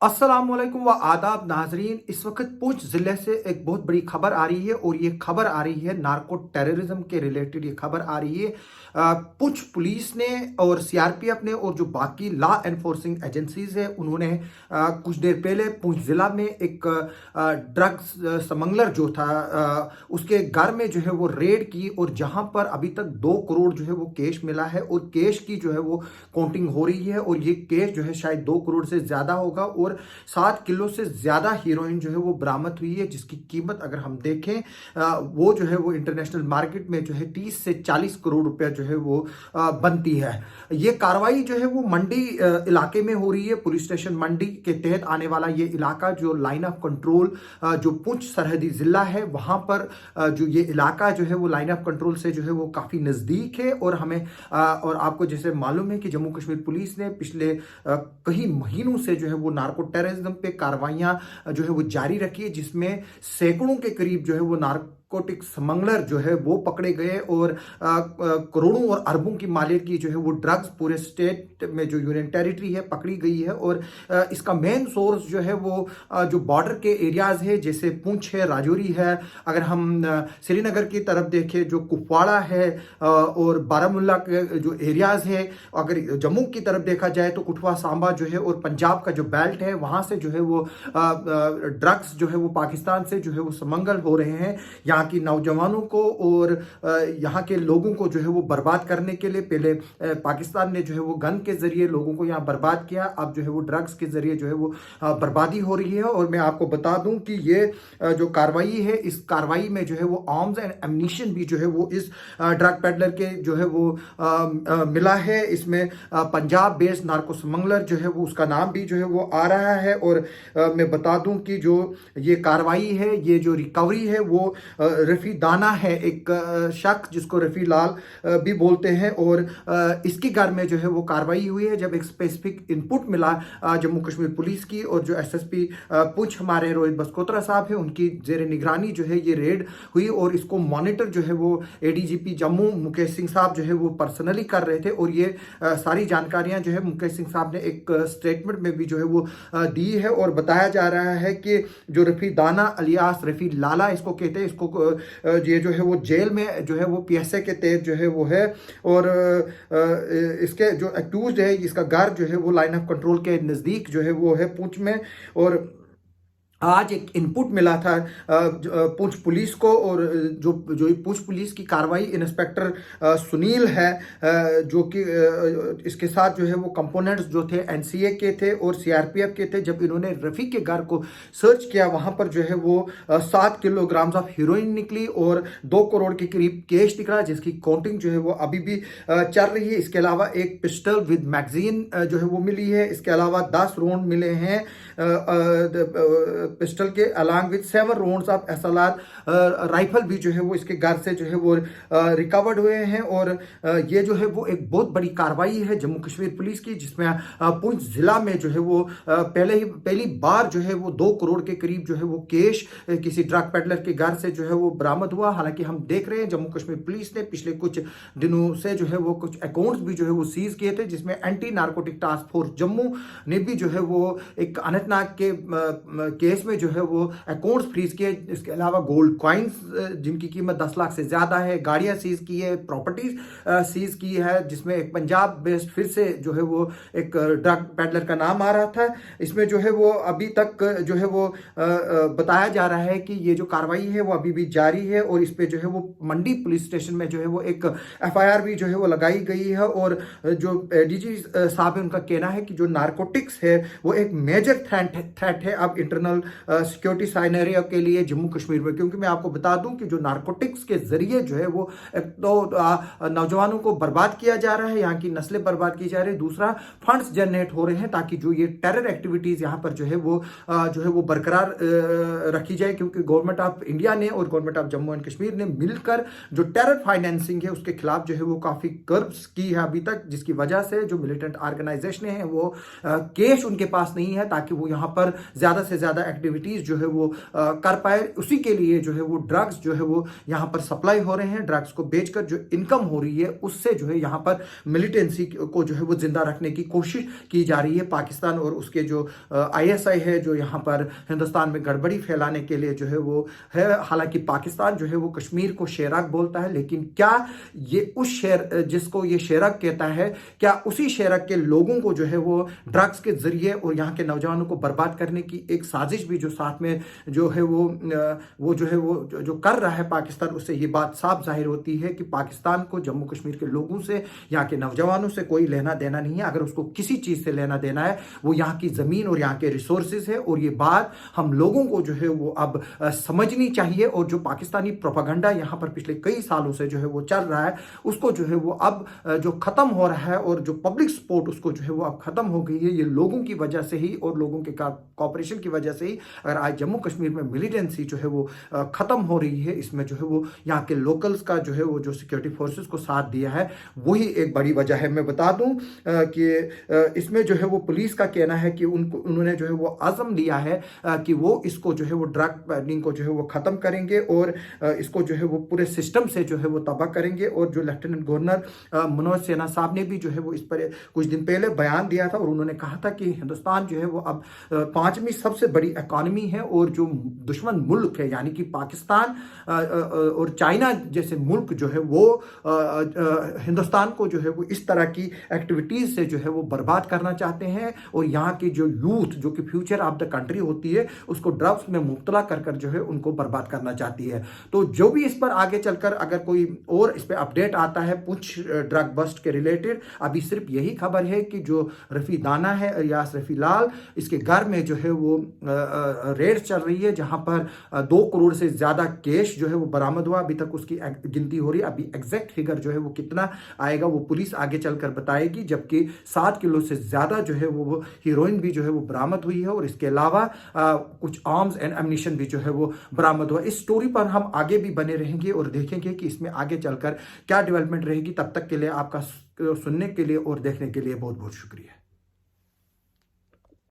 अस्सलामुअलैकुम व आदाब नाजरीन। इस वक्त पुंछ ज़िले से एक बहुत बड़ी खबर आ रही है और ये खबर आ रही है नार्को टेररिज्म के रिलेटेड। ये खबर आ रही है पुंछ पुलिस ने और सीआरपीएफ ने और जो बाकी लॉ एनफोर्सिंग एजेंसीज है उन्होंने कुछ देर पहले पुंछ ज़िला में एक ड्रग्स स्मगलर जो था उसके घर में जो है वो रेड की और जहां पर अभी तक 2 करोड़ जो है वो कैश मिला है और कैश की जो है वो काउंटिंग हो रही है और ये कैश जो है शायद 2 करोड़ से ज़्यादा होगा और 7 किलो से ज्यादा हीरोइन जो है वो बरामद हुई है, जिसकी कीमत अगर हम देखें वो जो है वो इंटरनेशनल मार्केट में जो है 30 से 40 करोड़ रुपया जो है वो बनती है। ये कार्रवाई जो है वो मंडी इलाके में हो रही है। पुलिस स्टेशन मंडी के तहत आने वाला ये इलाका जो लाइन ऑफ कंट्रोल जो पुंछ सरहदी जिला है वहां पर जो ये इलाका जो है वो लाइन ऑफ कंट्रोल से जो है वो काफी नजदीक है और हमें और आपको जैसे मालूम है कि जम्मू कश्मीर पुलिस ने पिछले कई महीनों से जो है वो नार्को टेररिज्म पे कार्रवाइयां जो है वो जारी रखी है, जिसमें सैकड़ों के करीब जो है वो नार्कोटिक स्मगलर जो है वो पकड़े गए और करोड़ों और अरबों की मालियत की जो है वो ड्रग्स पूरे स्टेट में जो यूनियन टेरिटरी है पकड़ी गई है। और इसका मेन सोर्स जो है वो जो बॉर्डर के एरियाज है जैसे पुंछ है, राजौरी है, अगर हम श्रीनगर की तरफ देखें जो कुपवाड़ा है और बारामूला के जो एरियाज है, अगर जम्मू की तरफ देखा जाए तो कठुआ सांबा जो है और पंजाब का जो बेल्ट है वहां से जो है वो ड्रग्स जो है वो पाकिस्तान से जो है वो स्मगल हो रहे हैं। यहाँ की नौजवानों को और यहाँ के लोगों को जो है वो बर्बाद करने के लिए पहले पाकिस्तान ने जो है वो गन के जरिए लोगों को यहाँ बर्बाद किया, अब जो है वो ड्रग्स के जरिए जो है वो बर्बादी हो रही है। और मैं आपको बता दूं कि ये जो कार्रवाई है इस कार्रवाई में जो है वो आर्म्स एंड एम्यूनिशन भी जो है वो इस ड्रग पेडलर के जो है वो मिला है। इसमें पंजाब बेस्ड नार्को स्मगलर जो है वो उसका नाम भी जो है वो आ रहा है। और मैं बता दूं कि जो ये कार्रवाई है, ये जो रिकवरी है वो रफी दाना है, एक शख्स जिसको रफी लाल भी बोलते हैं और इसके घर में जो है वो कार्रवाई हुई है। जब एक स्पेसिफिक इनपुट मिला जम्मू कश्मीर पुलिस की और जो एसएसपी पुंछ हमारे रोहित बसकोत्रा साहब है उनकी जेर निगरानी जो है ये रेड हुई और इसको मॉनिटर जो है वो एडीजीपी जम्मू मुकेश सिंह साहब जो है वो पर्सनली कर रहे थे। और ये सारी जानकारियां जो है मुकेश सिंह साहब ने एक स्टेटमेंट में भी जो है वो दी है और बताया जा रहा है कि जो रफी दाना अलियास रफी लाला इसको कहते हैं, इसको ये जो है वो जेल में जो है वो पीएसए के तहत जो है वो है और इसके जो एक्यूज्ड है इसका घर जो है वो लाइन ऑफ कंट्रोल के नज़दीक जो है वो है पुंछ में। और आज एक इनपुट मिला था पुंछ पुलिस को और जो पुंछ पुलिस की कार्रवाई इंस्पेक्टर सुनील है जो कि इसके साथ जो है वो कंपोनेंट्स जो थे एनसीए के थे और सीआरपीएफ के थे। जब इन्होंने रफ़ी के घर को सर्च किया वहां पर जो है वो 7 किलोग्राम ऑफ हीरोइन निकली और 2 करोड़ के करीब कैश निकला, जिसकी काउंटिंग जो है वो अभी भी चल रही है। इसके अलावा एक पिस्टल विद मैगजीन जो है वो मिली है। इसके अलावा 10 राउंड मिले हैं पिस्टल के along with 7 rounds of SLR rifle भी जो है वो इसके घर से जो है वो रिकवर्ड हुए हैं। और ये जो है वो एक बहुत बड़ी कार्रवाई है जम्मू कश्मीर पुलिस की, जिसमें पुंछ जिला में जो है वो पहली बार जो है वो 2 करोड़ के करीब जो है वो कैश किसी ड्रग पेडलर के घर से जो है वो बरामद हुआ। हालांकि हम देख रहे हैं जम्मू कश्मीर पुलिस ने पिछले कुछ दिनों से जो है वो कुछ अकाउंट्स भी जो है वो सीज किए थे, जिसमें anti narcotic task force Jammu ने भी जो है वो एक अनंतनाग के केस में जो है वो अकाउंट्स फ्रीज किए। इसके अलावा गोल्ड कॉइन्स जिनकी कीमत 10 लाख से ज्यादा है, गाड़ियां सीज की है, प्रॉपर्टीज सीज की है, जिसमें एक पंजाब बेस्ड फिर से जो है वो एक ड्रग पेडलर का नाम आ रहा था। इसमें जो है वो अभी तक जो है वो बताया जा रहा है कि ये जो कार्रवाई है वो अभी भी जारी है और इस पे जो है वो मंडी पुलिस स्टेशन में जो है वो एक एफआईआर भी जो है वो लगाई गई है। और जो डीजी साहब है उनका कहना है कि जो नार्कोटिक्स है वो एक मेजर थ्रेट है अब इंटरनल सिक्योरिटी साइनेरियो के लिए जम्मू कश्मीर में, क्योंकि मैं आपको बता दूं कि जो नार्कोटिक्स के जरिए जो है वो एक तो नौजवानों को बर्बाद किया जा रहा है, यहाँ की नस्लें बर्बाद की जा रही है, दूसरा फंड्स जनरेट हो रहे हैं ताकि जो ये टेरर एक्टिविटीज यहाँ पर जो है वो बरकरार रखी जाए। क्योंकि गवर्नमेंट ऑफ इंडिया ने और government of Jammu and Kashmir ने मिलकर जो टेरर फाइनेंसिंग है उसके खिलाफ जो है वो काफी कर्ब्स की है अभी तक, जिसकी वजह से जो मिलिटेंट ऑर्गेनाइजेशन है वो कैश उनके पास नहीं है ताकि वो यहाँ पर ज्यादा से ज्यादा एक्टिविटीज जो है वो कर पाए, उसी के लिए जो है वो ड्रग्स जो है वो यहाँ पर सप्लाई हो रहे हैं। ड्रग्स को बेचकर जो इनकम हो रही है उससे जो है यहाँ पर मिलिटेंसी को जो है वो जिंदा रखने की कोशिश की जा रही है। पाकिस्तान और उसके जो ISI है जो यहाँ पर हिंदुस्तान में गड़बड़ी फैलाने के लिए जो है वो है। हालांकि पाकिस्तान जो है वो कश्मीर को शेराक बोलता है, लेकिन क्या ये उस शेर जिसको ये शेराक कहता है, क्या उसी शेराक के लोगों को जो है वो ड्रग्स के जरिए और यहाँ के नौजवानों को बर्बाद करने की एक साजिश भी जो साथ में जो है वो जो है वो जो कर रहा है पाकिस्तान, उससे ये बात साफ जाहिर होती है कि पाकिस्तान को जम्मू कश्मीर के लोगों से, यहाँ के नौजवानों से कोई लेना देना नहीं है। अगर उसको किसी चीज से लेना देना है वो यहाँ की जमीन और यहाँ के रिसोर्सेज है, और ये बात हम लोगों को जो है वो अब समझनी चाहिए। और जो पाकिस्तानी प्रोपेगेंडा यहाँ पर पिछले कई सालों से जो है वो चल रहा है, उसको जो है वो अब जो खत्म हो रहा है, और जो पब्लिक सपोर्ट उसको जो है वो अब खत्म हो गई है। ये लोगों की वजह से ही और लोगों के कॉपरेशन की वजह से ही अगर आज जम्मू कश्मीर में मिलिटेंसी जो है वो खत्म हो रही है, इसमें जो है वो यहाँ के लोकल्स का जो है वो जो सिक्योरिटी फोर्सेस को साथ दिया है, वही एक बड़ी वजह है। मैं बता दूं कि इसमें जो है वो पुलिस का कहना है कि उन्होंने जो है वो आज़म लिया है कि वो इसको जो है वो ड्रग पेडलिंग को जो है वो खत्म करेंगे और इसको जो है वो पूरे सिस्टम से जो है वो तबाह करेंगे। और जो लेफ्टिनेंट गवर्नर मनोज सिन्हा साहब ने भी जो है वो इस पर कुछ दिन पहले बयान दिया था, और उन्होंने कहा था कि हिंदुस्तान जो है वो अब 5वीं सबसे बड़ी इकॉनमी है, और जो दुश्मन मुल्क है यानी कि पाकिस्तान और चाइना जैसे मुल्क जो है वो हिंदुस्तान को जो है वो इस तरह की एक्टिविटीज से जो है वो बर्बाद करना चाहते हैं, और यहाँ की जो यूथ जो कि फ्यूचर ऑफ द कंट्री होती है उसको ड्रग्स में मुब्तला कर कर जो है उनको बर्बाद करना चाहती है। तो जो भी इस पर आगे चलकर अगर कोई और इस पर अपडेट आता है पुंछ ड्रग बस्ट के रिलेटेड, अभी सिर्फ यही खबर है कि जो रफ़ी दाना है, रियाज रफ़ी लाल, इसके घर में जो है वो रेड चल रही है, जहां पर 2 करोड़ से ज्यादा कैश जो है वो बरामद हुआ। अभी तक उसकी गिनती हो रही है, अभी एग्जैक्ट फिगर जो है वो कितना आएगा वो पुलिस आगे चलकर बताएगी। जबकि 7 किलो से ज्यादा जो है वो हीरोइन भी जो है वो बरामद हुई है, और इसके अलावा कुछ आर्म्स एंड एम्युनिशन भी जो है वो बरामद हुआ। इस स्टोरी पर हम आगे भी बने रहेंगे और देखेंगे कि इसमें आगे चलकर क्या डेवलपमेंट रहेगी। तब तक के लिए आपका सुनने के लिए और देखने के लिए बहुत बहुत शुक्रिया।